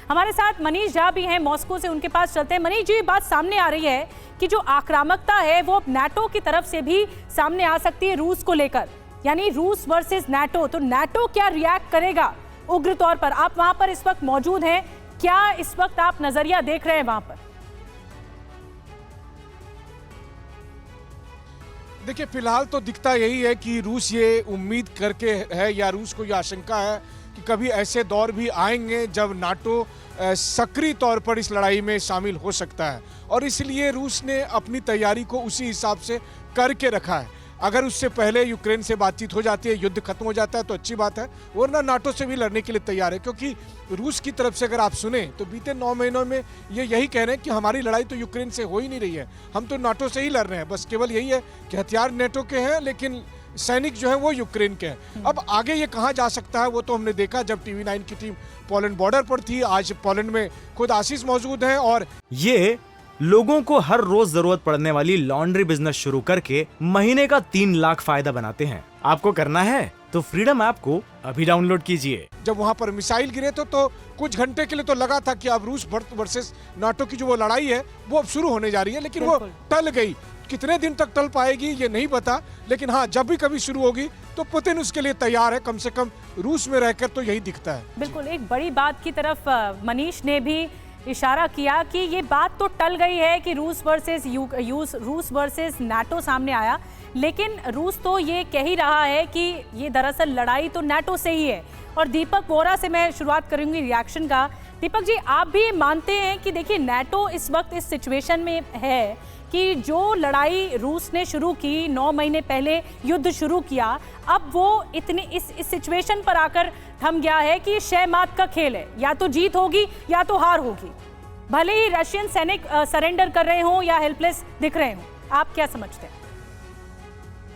हमारे साथ मनीष झा भी हैं मॉस्को से, उनके पास चलते हैं। मनीष जी, बात सामने आ रही है कि जो आक्रामकता है वो नाटो की तरफ से भी सामने आ सकती है रूस को लेकर, यानी रूस वर्सेस नाटो। तो नाटो क्या रिएक्ट करेगा उग्र तौर पर? आप वहां पर इस वक्त मौजूद हैं, क्या इस वक्त आप नजरिया देख रहे हैं वहां पर? देखिए, फिलहाल तो दिखता यही है कि रूस ये उम्मीद करके है या रूस को यह आशंका है कि कभी ऐसे दौर भी आएंगे जब नाटो सक्रिय तौर पर इस लड़ाई में शामिल हो सकता है, और इसलिए रूस ने अपनी तैयारी को उसी हिसाब से करके रखा है। अगर उससे पहले यूक्रेन से बातचीत हो जाती है, युद्ध खत्म हो जाता है तो अच्छी बात है, वरना नाटो से भी लड़ने के लिए तैयार है। क्योंकि रूस की तरफ से अगर आप सुने तो बीते 9 महीनों में ये यही कह रहे हैं कि हमारी लड़ाई तो यूक्रेन से हो ही नहीं रही है, हम तो नाटो से ही लड़ रहे हैं। बस केवल यही है कि हथियार नाटो के हैं लेकिन सैनिक जो है वो यूक्रेन के हैं। अब आगे ये कहाँ जा सकता है वो तो हमने देखा जब TV9 की टीम पोलैंड बॉर्डर पर थी। आज पोलैंड में खुद आशीष मौजूद हैं, और ये लोगों को हर रोज जरूरत पड़ने वाली लॉन्ड्री बिजनेस शुरू करके महीने का 3 लाख फायदा बनाते हैं। आपको करना है तो फ्रीडम ऐप को अभी डाउनलोड कीजिए। जब वहां पर मिसाइल गिरे तो कुछ घंटे के लिए तो लगा था कि अब रूस वर्सेस नाटो की जो वो लड़ाई है वो अब शुरू होने जा रही है, लेकिन वो टल गई। कितने दिन तक टल पाएगी ये नहीं पता, लेकिन हाँ, जब भी कभी शुरू होगी तो पुतिन उसके लिए तैयार है। कम से कम रूस में रहकर तो यही दिखता है। बिल्कुल, एक बड़ी बात की तरफ मनीष ने भी इशारा किया कि ये बात तो टल गई है कि रूस वर्सेस नाटो सामने आया, लेकिन रूस तो ये कह ही रहा है कि ये दरअसल लड़ाई तो नाटो से ही है। और दीपक बोरा से मैं शुरुआत करूंगी रिएक्शन का। दीपक जी, आप भी मानते हैं कि देखिए नाटो इस वक्त इस सिचुएशन में है कि जो लड़ाई रूस ने शुरू की 9 महीने पहले युद्ध शुरू किया, अब वो इतने इस सिचुएशन पर आकर थम गया है कि शह मात का खेल है, या तो जीत होगी या तो हार होगी। भले ही रशियन सैनिक सरेंडर कर रहे हों या हेल्पलेस दिख रहे हों, आप क्या समझते हैं?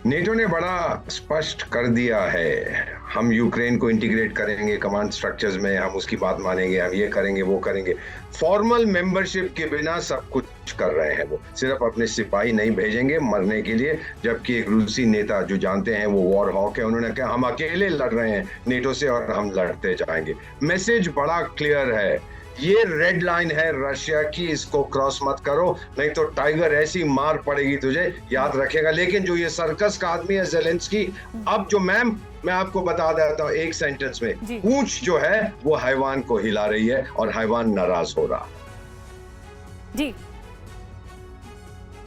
नेटो ने बड़ा स्पष्ट कर दिया है, हम यूक्रेन को इंटीग्रेट करेंगे कमांड स्ट्रक्चर्स में, हम उसकी बात मानेंगे, हम ये करेंगे वो करेंगे। फॉर्मल मेंबरशिप के बिना सब कुछ कर रहे हैं। वो सिर्फ अपने सिपाही नहीं भेजेंगे मरने के लिए, जबकि एक रूसी नेता जो जानते हैं वो वॉर हॉक है, उन्होंने कहा हम अकेले लड़ रहे हैं नेटो से और हम लड़ते जाएंगे। मैसेज बड़ा क्लियर है, ये रेड लाइन है रशिया की, इसको क्रॉस मत करो नहीं तो टाइगर ऐसी मार पड़ेगी तुझे, याद रखेगा। लेकिन जो ये सर्कस का आदमी है ज़ेलेंस्की, अब जो मैं आपको बता देता हूँ एक सेंटेंस में, पूंछ जो है वो हैवान को हिला रही है और हैवान नाराज हो रहा।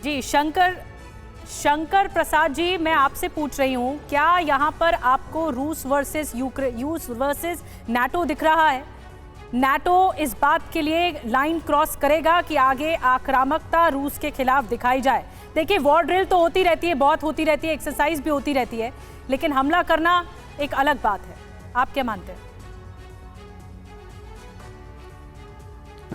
जी शंकर प्रसाद जी, मैं आपसे पूछ रही हूँ, क्या यहाँ पर आपको रूस वर्सेस नाटो दिख रहा है? नाटो इस बात के लिए लाइन क्रॉस करेगा कि आगे आक्रामकता रूस के खिलाफ दिखाई जाए? देखिए, वॉर ड्रिल तो होती रहती है, बहुत होती रहती है, एक्सरसाइज भी होती रहती है, लेकिन हमला करना एक अलग बात है। आप क्या मानते हैं?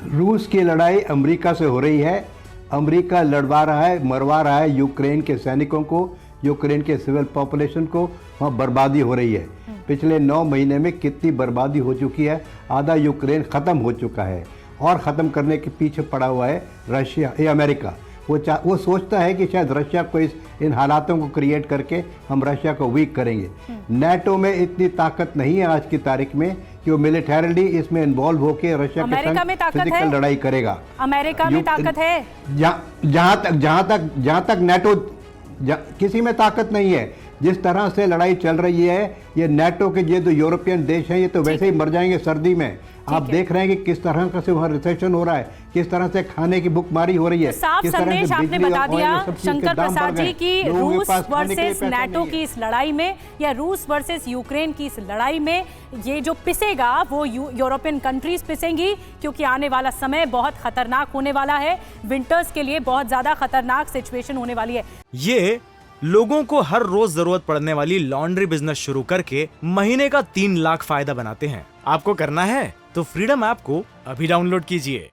रूस की लड़ाई अमेरिका से हो रही है। अमेरिका लड़वा रहा है, मरवा रहा है यूक्रेन के सैनिकों को, यूक्रेन के सिविल पॉपुलेशन को। वहाँ बर्बादी हो रही है। पिछले 9 महीने में कितनी बर्बादी हो चुकी है। आधा यूक्रेन ख़त्म हो चुका है और ख़त्म करने के पीछे पड़ा हुआ है रशिया या अमेरिका। वो सोचता है कि शायद रशिया को इन हालातों को क्रिएट करके हम रशिया को वीक करेंगे। नाटो में इतनी ताकत नहीं है आज की तारीख में कि वो मिलिटरीली इसमें इन्वॉल्व होकर रशिया के साथ फिजिकल लड़ाई करेगा। अमेरिका में ताकत है, जहाँ तक नाटो किसी में ताकत नहीं है। जिस तरह से लड़ाई चल रही है, ये नाटो के ये जो यूरोपियन देश हैं ये तो वैसे ही मर जाएंगे सर्दी में। आप देख रहे हैं कि किस तरह का से वहाँ रिसेशन हो रहा है, किस तरह से खाने की भुखमरी हो रही है। साफ संदेश आपने बता दिया शंकर प्रसाद जी की रूस वर्सेस नाटो की इस लड़ाई में या रूस वर्सेस यूक्रेन की इस लड़ाई में ये जो पिसेगा वो यूरोपियन कंट्रीज पिसेंगी, क्योंकि आने वाला समय बहुत खतरनाक होने वाला है। विंटर्स के लिए बहुत ज्यादा खतरनाक सिचुएशन होने वाली है। ये लोगों को हर रोज जरूरत पड़ने वाली लॉन्ड्री बिजनेस शुरू करके महीने का 3 लाख फायदा बनाते हैं। आपको करना है तो फ्रीडम ऐप को अभी डाउनलोड कीजिए।